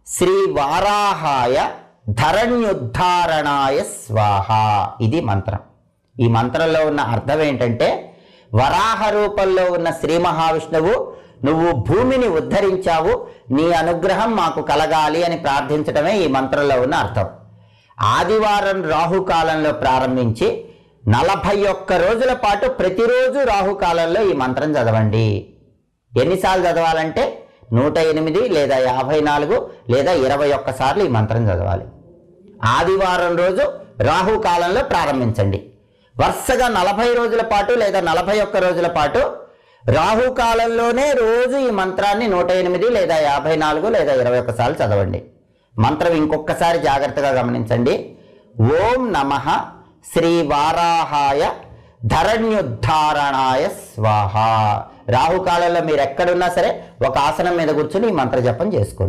శ్రీ వారాహాయ ధరణ్యుద్ధారణాయ స్వాహ. ఇది మంత్రం. ఈ మంత్రంలో ఉన్న అర్థం ఏంటంటే, వరాహ రూపంలో ఉన్న శ్రీ మహావిష్ణువు నువ్వు భూమిని ఉద్ధరించావు, నీ అనుగ్రహం మాకు కలగాలి అని ప్రార్థించడమే ఈ మంత్రంలో ఉన్న అర్థం. ఆదివారం రాహుకాలంలో ప్రారంభించి 41 రోజుల పాటు ప్రతిరోజు రాహుకాలంలో ఈ మంత్రం చదవండి. ఎన్నిసార్లు చదవాలంటే 108 లేదా 54 లేదా 21 సార్లు ఈ మంత్రం చదవాలి. ఆదివారం రోజు రాహుకాలంలో ప్రారంభించండి. వరుసగా 40 రోజుల పాటు లేదా 41 రోజుల పాటు రాహుకాలంలోనే రోజు ఈ మంత్రాన్ని 108 లేదా 54 లేదా 21 సార్లు చదవండి. మంత్రం ఇంకొకసారి జాగ్రత్తగా గమనించండి. ఓం నమః శ్రీ వారాహాయ ధరణ్యుద్ధారణాయ స్వాహ. రాహుకాలంలో మీరు ఎక్కడున్నా సరే ఒక ఆసనం మీద కూర్చొని ఈ మంత్ర జపం చేసుకోండి.